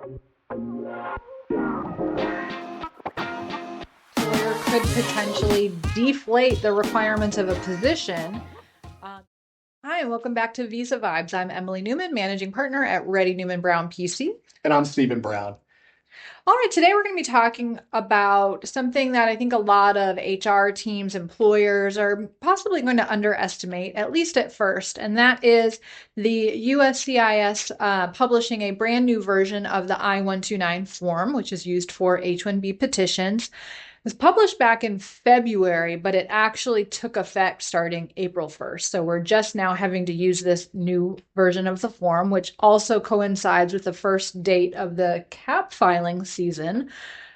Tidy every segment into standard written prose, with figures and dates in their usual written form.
Employer could potentially deflate the requirements of a position. Um, Hi, and welcome back to Visa Vibes. I'm Emily Newman, managing partner at Reddy Newman Brown PC. And I'm Stephen Brown. All right, today we're going to be talking about something that I think a lot of HR teams, employers are possibly going to underestimate, at least at first, and that is the USCIS publishing a brand new version of the I-129 form, which is used for H-1B petitions. It was published back in February, but it actually took effect starting April 1st. So we're just now having to use this new version of the form, which also coincides with the first date of the CAP filing season.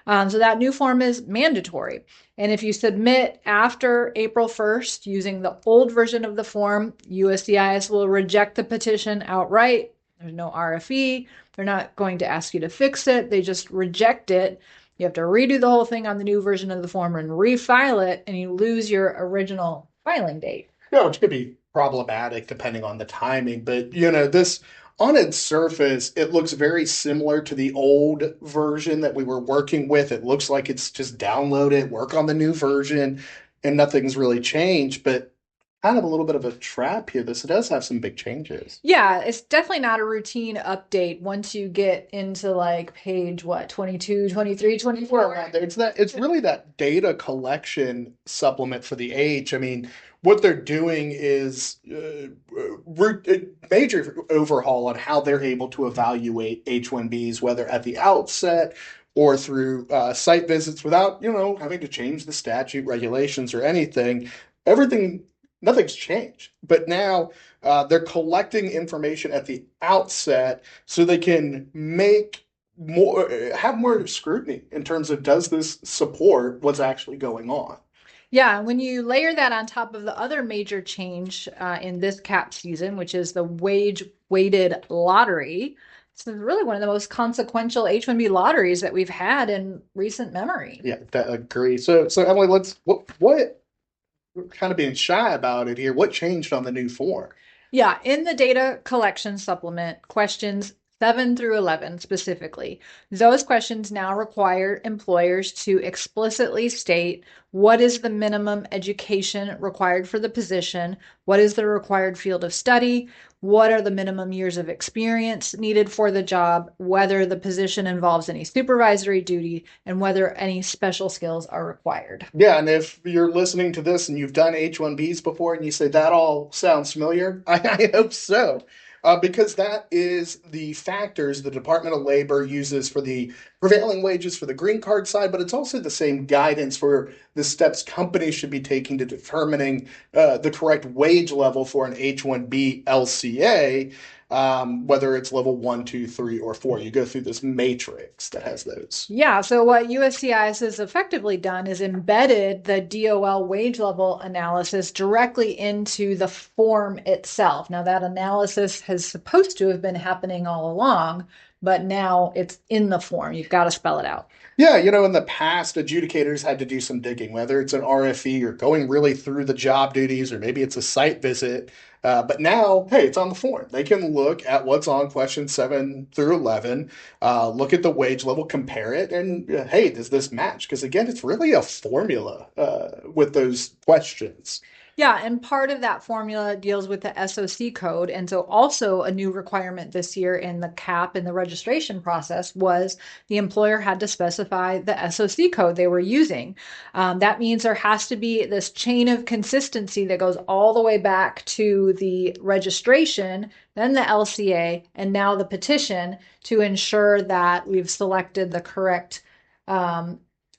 So that new form is mandatory. And if you submit after April 1st using the old version of the form, USCIS will reject the petition outright. There's no RFE. They're not going to ask you to fix it. They just reject it. You have to redo the whole thing on the new version of the form and refile it, and you lose your original filing date. Yeah, which could be problematic depending on the timing. But, this on its surface, it looks very similar to the old version that we were working with. It looks like it's just download it, work on the new version, and nothing's really changed. But kind of a little bit of a trap here. This does have some big changes. Yeah, it's definitely not a routine update once you get into like page, what, 22, 23, 24. Well, it's really that data collection supplement for the H. I mean, what they're doing is major overhaul on how they're able to evaluate H-1Bs, whether at the outset or through site visits without, having to change the statute regulations or anything. Everything, nothing's changed. But now they're collecting information at the outset so they can have more scrutiny in terms of, does this support what's actually going on? Yeah, when you layer that on top of the other major change in this CAP season, which is the wage weighted lottery, it's really one of the most consequential H-1B lotteries that we've had in recent memory. Yeah, that agree. So Emily, what kind of being shy about it here? What changed on the new form? Yeah, in the data collection supplement, questions 7 through 11 specifically, those questions now require employers to explicitly state what is the minimum education required for the position, what is the required field of study, what are the minimum years of experience needed for the job, whether the position involves any supervisory duty, and whether any special skills are required. Yeah, and if you're listening to this and you've done H-1Bs before and you say that all sounds familiar, I hope so. Because that is the factors the Department of Labor uses for the prevailing wages for the green card side, but it's also the same guidance for the steps companies should be taking to determining the correct wage level for an H-1B LCA, whether it's level 1, 2, 3, or 4. You go through this matrix that has those. Yeah, so what USCIS has effectively done is embedded the DOL wage level analysis directly into the form itself. Now, that analysis has supposed to have been happening all along, but now it's in the form. You've got to spell it out. Yeah, in the past, adjudicators had to do some digging, whether it's an RFE or going really through the job duties, or maybe it's a site visit. But now, hey, it's on the form. They can look at what's on question 7 through 11, look at the wage level, compare it, and hey, does this match? Because again, it's really a formula with those questions. Yeah, and part of that formula deals with the SOC code. And so, also a new requirement this year in the CAP and the registration process was the employer had to specify the SOC code they were using. That means there has to be this chain of consistency that goes all the way back to the registration, then the LCA, and now the petition to ensure that we've selected the correct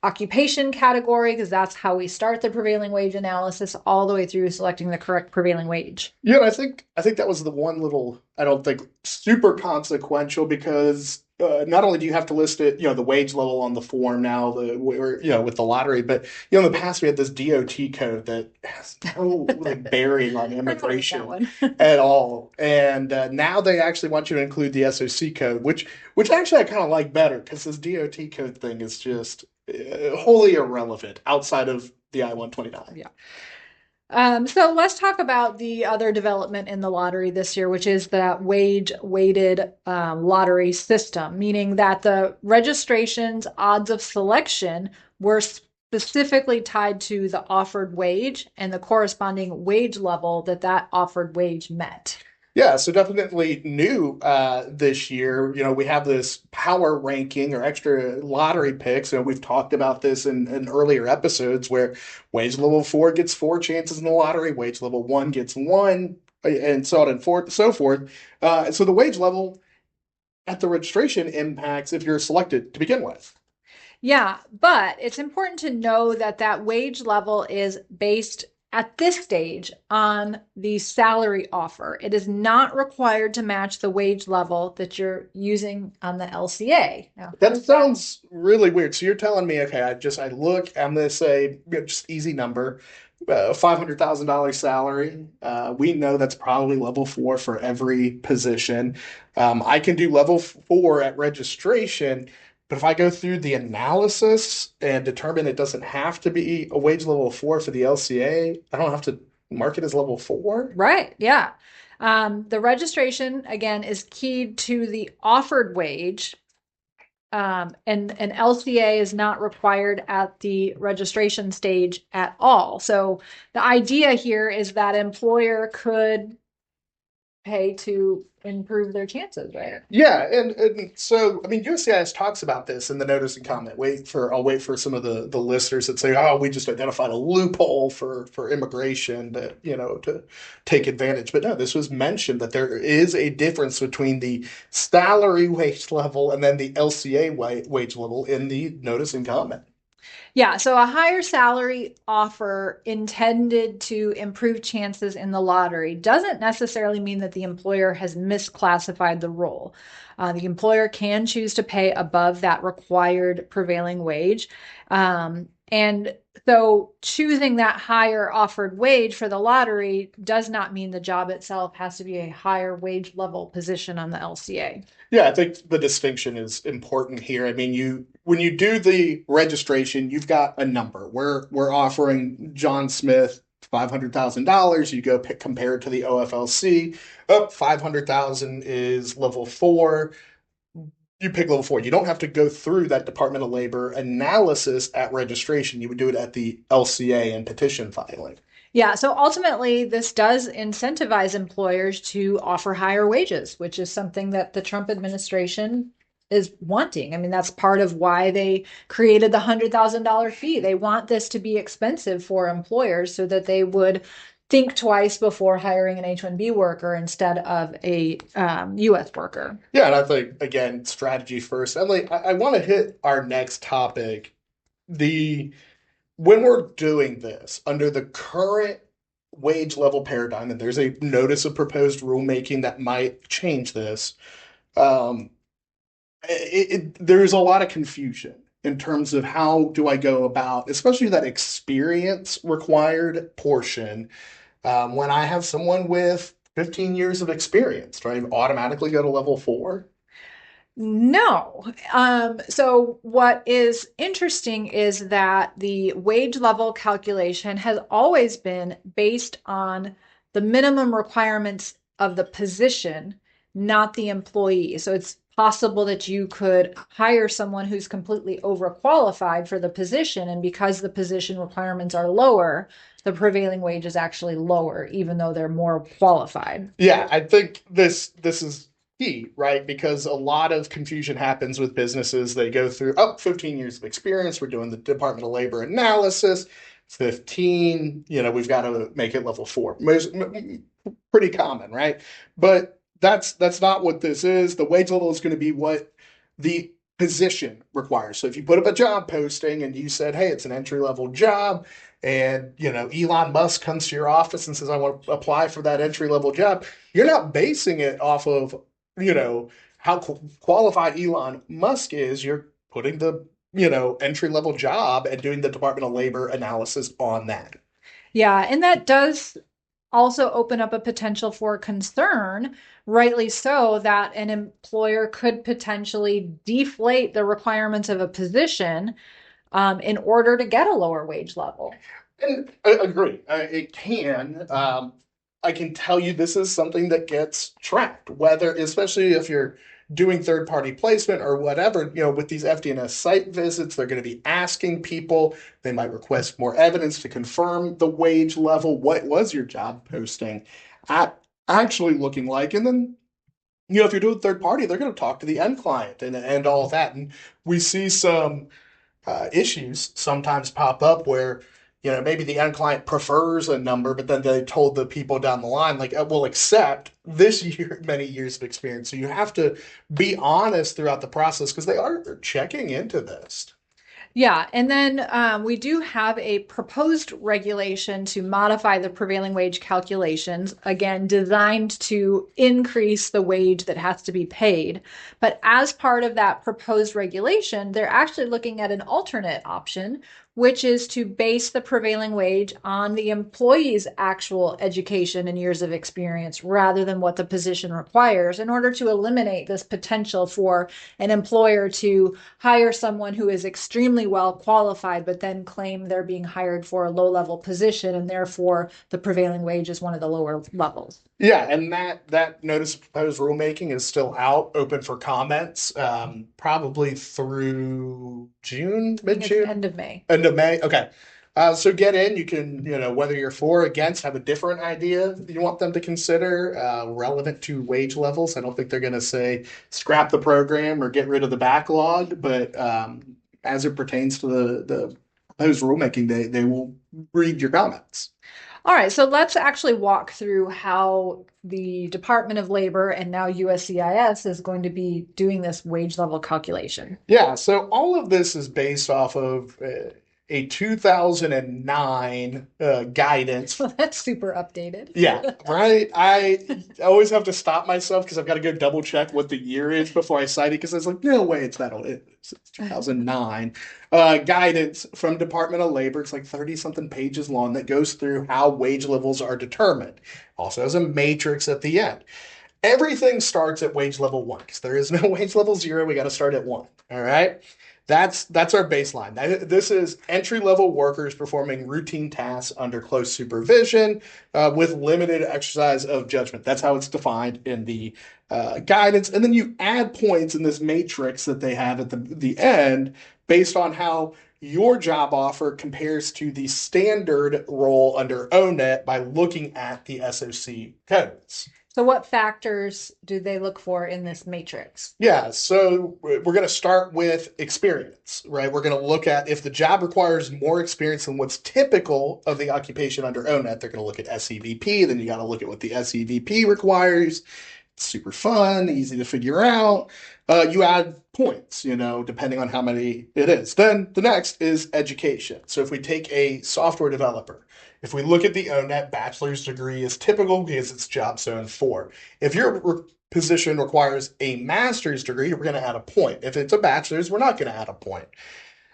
occupation category, because that's how we start the prevailing wage analysis all the way through selecting the correct prevailing wage. Yeah, I think that was the one little, I don't think super consequential, because not only do you have to list it, the wage level on the form now, with the lottery, but in the past we had this DOT code that has no like bearing on immigration at all, and now they actually want you to include the SOC code, which actually I kind of like better, because this DOT code thing is just wholly irrelevant outside of the I-129. Yeah. So let's talk about the other development in the lottery this year, which is that wage weighted lottery system, meaning that the registration's odds of selection were specifically tied to the offered wage and the corresponding wage level that that offered wage met. Yeah, so definitely new this year. We have this power ranking or extra lottery picks, and we've talked about this in earlier episodes where wage level 4 gets four chances in the lottery, wage level 1 gets one, and so on and so forth. So the wage level at the registration impacts if you're selected to begin with. Yeah, but it's important to know that that wage level is based at this stage on the salary offer. It is not required to match the wage level that you're using on the LCA. Now, That sounds really weird. So you're telling me, okay, I look, I'm gonna say just easy number, $500,000 salary. We know that's probably level 4 for every position. I can do level 4 at registration, but if I go through the analysis and determine it doesn't have to be a wage level 4 for the LCA, I don't have to mark it as level 4. right, yeah. The registration, again, is keyed to the offered wage. And an LCA is not required at the registration stage at all. So the idea here is that employer could pay to improve their chances, right? Yeah, and so I mean USCIS talks about this in the notice and comment. I'll wait for some of the listeners that say, "Oh, we just identified a loophole for immigration that, to take advantage." But no, this was mentioned that there is a difference between the salary wage level and then the LCA wage level in the notice and comment. Yeah, so a higher salary offer intended to improve chances in the lottery doesn't necessarily mean that the employer has misclassified the role. The employer can choose to pay above that required prevailing wage. And so choosing that higher offered wage for the lottery does not mean the job itself has to be a higher wage level position on the LCA. Yeah, I think the distinction is important here. I mean, you when you do the registration, you've got a number. We're offering John Smith $500,000. You go pick compare it to the OFLC. Up 500,000 is level 4. You pick level 4. You don't have to go through that Department of Labor analysis at registration. You would do it at the LCA and petition filing. Yeah, so ultimately, this does incentivize employers to offer higher wages, which is something that the Trump administration is wanting. I mean, that's part of why they created the $100,000 fee. They want this to be expensive for employers so that they would think twice before hiring an H-1B worker instead of a U.S. worker. Yeah, and I think again, strategy first. Emily, I want to hit our next topic. The When we're doing this under the current wage level paradigm, and there's a notice of proposed rulemaking that might change this, um, there's a lot of confusion in terms of how do I go about, especially that experience required portion. When I have someone with 15 years of experience, do I automatically go to level 4? No. So what is interesting is that the wage level calculation has always been based on the minimum requirements of the position, not the employee. So it's possible that you could hire someone who's completely overqualified for the position, and because the position requirements are lower, the prevailing wage is actually lower, even though they're more qualified. Yeah, I think this is key, right? Because a lot of confusion happens with businesses. They go through, 15 years of experience. We're doing the Department of Labor analysis. 15, we've got to make it level 4. Pretty common, right? But that's not what this is. The wage level is going to be what the position requires. So if you put up a job posting and you said, hey, it's an entry level job, and Elon Musk comes to your office and says, I want to apply for that entry level job, you're not basing it off of how qualified Elon Musk is. You're putting the entry level job and doing the Department of Labor analysis on that. Yeah, and that does also open up a potential for concern, rightly so, that an employer could potentially deflate the requirements of a position in order to get a lower wage level. And I agree. It can. I can tell you this is something that gets tracked, whether, especially if you're doing third party placement or whatever, with these FDNS site visits, they're going to be asking people, they might request more evidence to confirm the wage level. What was your job posting actually looking like? And then, if you're doing third party, they're going to talk to the end client and all of that. And we see some issues sometimes pop up where maybe the end client prefers a number, but then they told the people down the line like, we'll accept this year many years of experience. So you have to be honest throughout the process because they are checking into this. Yeah, and then we do have a proposed regulation to modify the prevailing wage calculations, again, designed to increase the wage that has to be paid. But as part of that proposed regulation, they're actually looking at an alternate option, which is to base the prevailing wage on the employee's actual education and years of experience rather than what the position requires, in order to eliminate this potential for an employer to hire someone who is extremely well qualified, but then claim they're being hired for a low level position, and therefore the prevailing wage is one of the lower levels. Yeah, and that notice of proposed rulemaking is still out, open for comments, probably through June, I think it's mid-June, end of May. end of May. Okay. So get in. You can, whether you're for or against, have a different idea you want them to consider relevant to wage levels. I don't think they're going to say scrap the program or get rid of the backlog, but as it pertains to the proposed rulemaking, they will read your comments. All right, so let's actually walk through how the Department of Labor and now USCIS is going to be doing this wage level calculation. Yeah, so all of this is based off of a 2009 guidance. Well, that's super updated. Yeah, right. I always have to stop myself because I've got to go double check what the year is before I cite it because it's like, no way, it's that old. It's 2009 guidance from Department of Labor. It's like 30 something pages long that goes through how wage levels are determined. Also has a matrix at the end. Everything starts at wage level one because there is no wage level zero. We got to start at one. All right. That's our baseline. This is entry level workers performing routine tasks under close supervision with limited exercise of judgment. That's how it's defined in the guidance. And then you add points in this matrix that they have at the end based on how your job offer compares to the standard role under ONET by looking at the SOC codes. So, what factors do they look for in this matrix? Yeah, so we're going to start with experience, right? We're going to look at if the job requires more experience than what's typical of the occupation under ONET, they're going to look at SEVP. Then you got to look at what the SEVP requires. It's super fun, easy to figure out. You add points, depending on how many it is. Then the next is education. So if we take a software developer, if we look at the ONET, bachelor's degree is typical because it's job zone 4. If your position requires a master's degree, we're going to add a point. If it's a bachelor's, we're not going to add a point.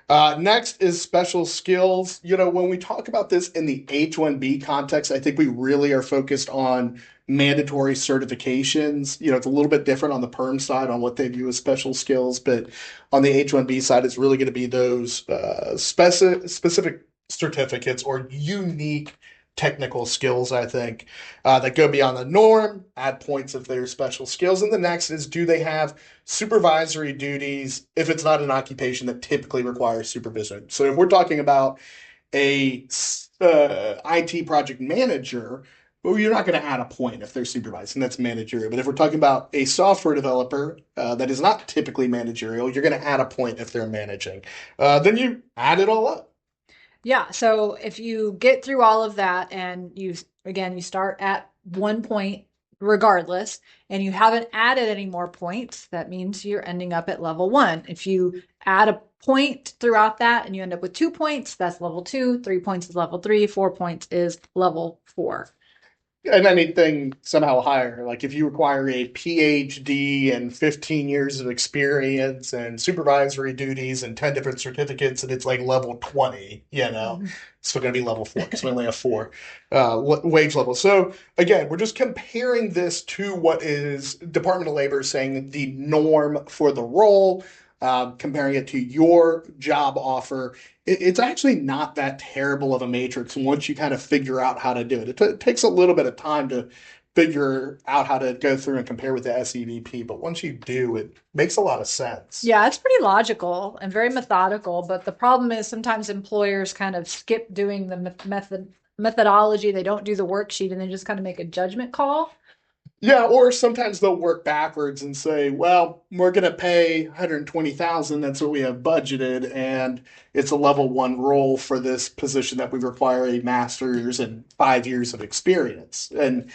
Next is special skills. When we talk about this in the H-1B context, I think we really are focused on mandatory certifications. It's a little bit different on the perm side on what they view as special skills, but on the H-1B side, it's really going to be those specific certificates or unique technical skills, I think, that go beyond the norm, add points if they're special skills. And the next is, do they have supervisory duties if it's not an occupation that typically requires supervision? So if we're talking about a IT project manager, well, you're not going to add a point if they're supervising. That's managerial. But if we're talking about a software developer that is not typically managerial, you're going to add a point if they're managing. Then you add it all up. Yeah, so if you get through all of that and you start at 1 point regardless, and you haven't added any more points, that means you're ending up at level 1. If you add a point throughout that and you end up with 2 points, that's level 2, 3 points is level 3, 4 points is level 4. And anything somehow higher, like if you require a PhD and 15 years of experience and supervisory duties and 10 different certificates, and it's like level 20, Mm-hmm. it's still going to be level 4 because we only have 4 wage levels. So again, we're just comparing this to what is Department of Labor saying the norm for the role. comparing it to your job offer, it's actually not that terrible of a matrix once you kind of figure out how to do it. It takes a little bit of time to figure out how to go through and compare with the SEVP, but once you do, it makes a lot of sense. Yeah, it's pretty logical and very methodical, but the problem is sometimes employers kind of skip doing the methodology. They don't do the worksheet and they just kind of make a judgment call. Yeah, or sometimes they'll work backwards and say, "Well, we're going to pay 120,000. That's what we have budgeted, and it's a level one role for this position that we require a master's and 5 years of experience." And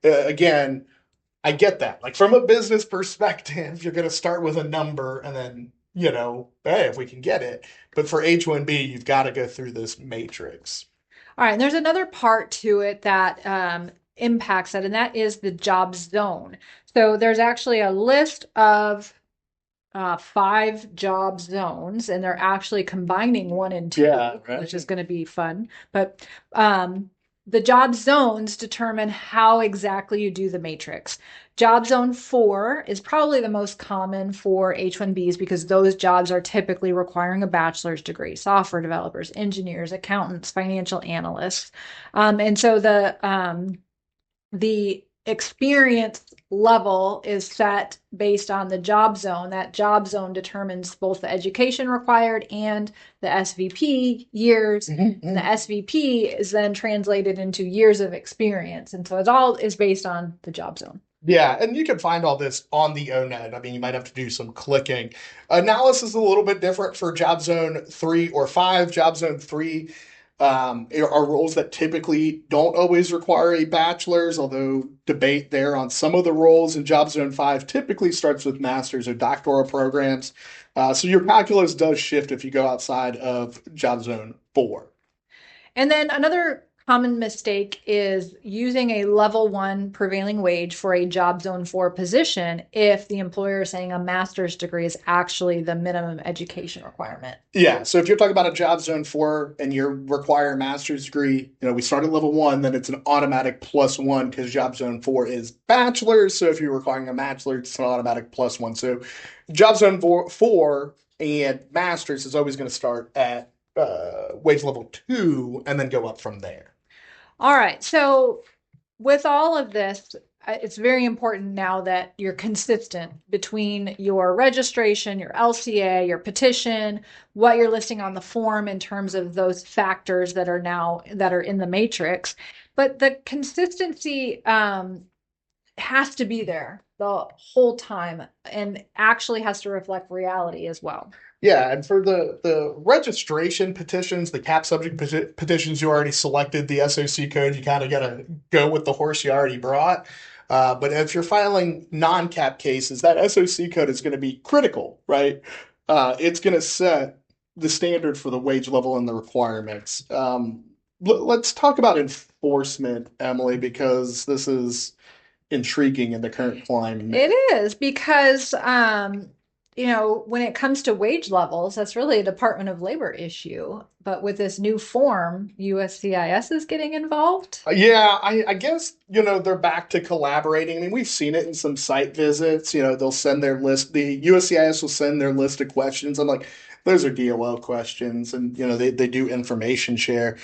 again, I get that. Like from a business perspective, you're going to start with a number and then, hey, if we can get it. But for H-1B, you've got to go through this matrix. All right, and there's another part to it that impacts it, and that is the job zone. So there's actually a list of 5 job zones, and they're actually combining 1 and 2, Yeah, right. which is going to be fun. But the job zones determine how exactly you do the matrix. Job zone 4 is probably the most common for H-1Bs because those jobs are typically requiring a bachelor's degree, software developers, engineers, accountants, financial analysts. And so the experience level is set based on the job zone. That job zone determines both the education required and the SVP years. Mm-hmm. And the SVP is then translated into years of experience. And so it all is based on the job zone. Yeah, and you can find all this on the ONET. I mean, you might have to do some clicking. Analysis is a little bit different for Job Zone 3 or 5. Job Zone 3 are roles that typically don't always require a bachelor's, although debate there on some of the roles. In Job Zone 5 typically starts with master's or doctoral programs. So your calculus does shift if you go outside of Job Zone 4. And then another common mistake is using a level 1 prevailing wage for a job zone 4 position if the employer is saying a master's degree is actually the minimum education requirement. Yeah, so if you're talking about a job zone 4 and you require a master's degree, we start at level 1, then it's an automatic +1 because job zone 4 is bachelor's. So if you're requiring a bachelor, it's an automatic +1. So job zone 4 and master's is always going to start at wage level 2 and then go up from there. All right. So with all of this, it's very important now that you're consistent between your registration, your LCA, your petition, what you're listing on the form in terms of those factors that are in the matrix. But the consistency has to be there the whole time and actually has to reflect reality as well. Yeah, and for the registration petitions, the cap subject petitions, you already selected the SOC code. You kind of got to go with the horse you already brought. But if you're filing non-cap cases, that SOC code is going to be critical, right? It's going to set the standard for the wage level and the requirements. Let's talk about enforcement, Emily, because this is intriguing in the current climate. It is because when it comes to wage levels, that's really a Department of Labor issue. But with this new form, USCIS is getting involved. Yeah, I guess, they're back to collaborating. I mean, we've seen it in some site visits. They'll send their list. The USCIS will send their list of questions. I'm like, those are DOL questions. And, they do information share.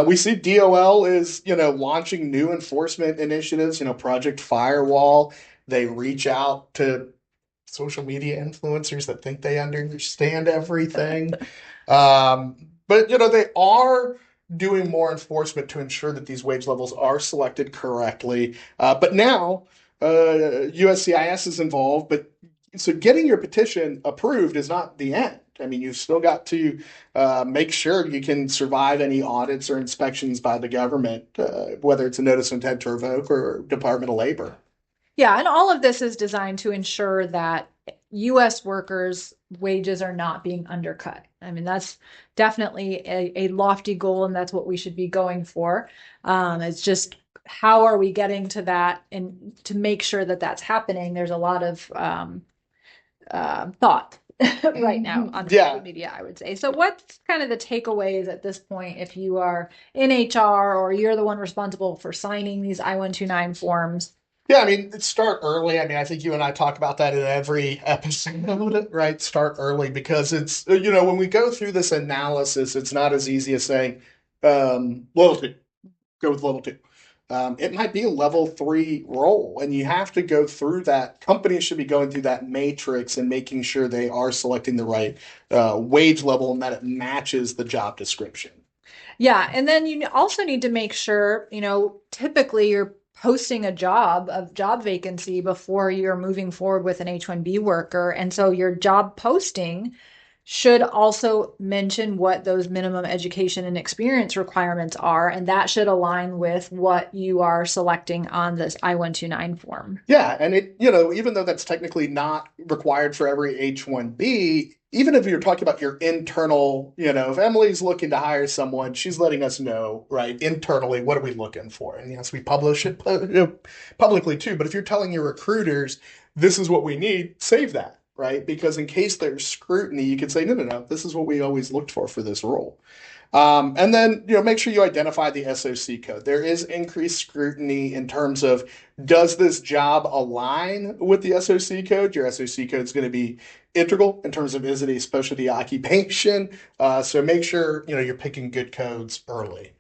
We see DOL is, launching new enforcement initiatives, Project Firewall. They reach out to social media influencers that think they understand everything. But they are doing more enforcement to ensure that these wage levels are selected correctly. But now USCIS is involved. But so getting your petition approved is not the end. I mean, you've still got to make sure you can survive any audits or inspections by the government, whether it's a notice of intent to revoke or Department of Labor. Yeah, and all of this is designed to ensure that U.S. workers' wages are not being undercut. I mean, that's definitely a lofty goal, and that's what we should be going for. It's just how are we getting to that, and to make sure that that's happening, there's a lot of thought right now on social media, I would say. So what's kind of the takeaways at this point if you are in HR or you're the one responsible for signing these I-129 forms? Yeah, I mean, start early. I mean, I think you and I talk about that in every episode, right? Start early because when we go through this analysis, it's not as easy as saying, level two, go with level two. It might be a level three role, and you have to go through that. Companies should be going through that matrix and making sure they are selecting the right wage level and that it matches the job description. Yeah, and then you also need to make sure, typically you're posting a job vacancy before you're moving forward with an H-1B worker. And so your job posting should also mention what those minimum education and experience requirements are, and that should align with what you are selecting on this I-129 form. Yeah, and even though that's technically not required for every H-1B, even if you're talking about your internal, if Emily's looking to hire someone, she's letting us know, right, internally, what are we looking for? And yes, we publish it publicly too, but if you're telling your recruiters, this is what we need, save that, right? Because in case there's scrutiny, you could say, no, no, no, this is what we always looked for this role. And then, make sure you identify the SOC code. There is increased scrutiny in terms of does this job align with the SOC code? Your SOC code is going to be integral in terms of is it a specialty occupation? So make sure, you're picking good codes early.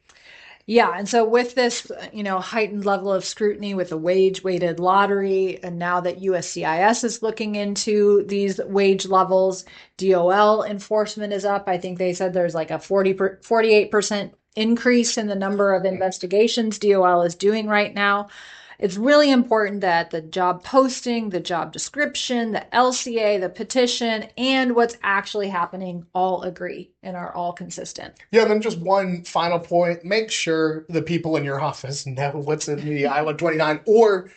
Yeah, and so with this, heightened level of scrutiny with the wage weighted lottery, and now that USCIS is looking into these wage levels, DOL enforcement is up. I think they said there's like a 48% increase in the number of investigations DOL is doing right now. It's really important that the job posting, the job description, the LCA, the petition, and what's actually happening all agree and are all consistent. Yeah, and then just one final point, make sure the people in your office know what's in the Island 29 or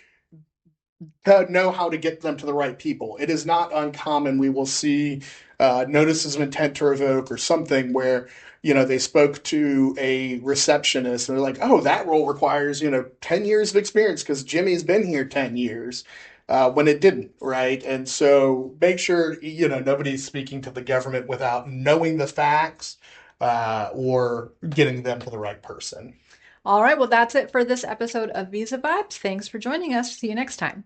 know how to get them to the right people. It is not uncommon. We will see notices of intent to revoke or something where, they spoke to a receptionist and they're like, oh, that role requires, 10 years of experience because Jimmy's been here 10 years. When it didn't, right? And so make sure, nobody's speaking to the government without knowing the facts or getting them to the right person. All right, well, that's it for this episode of Visa Vibes. Thanks for joining us. See you next time.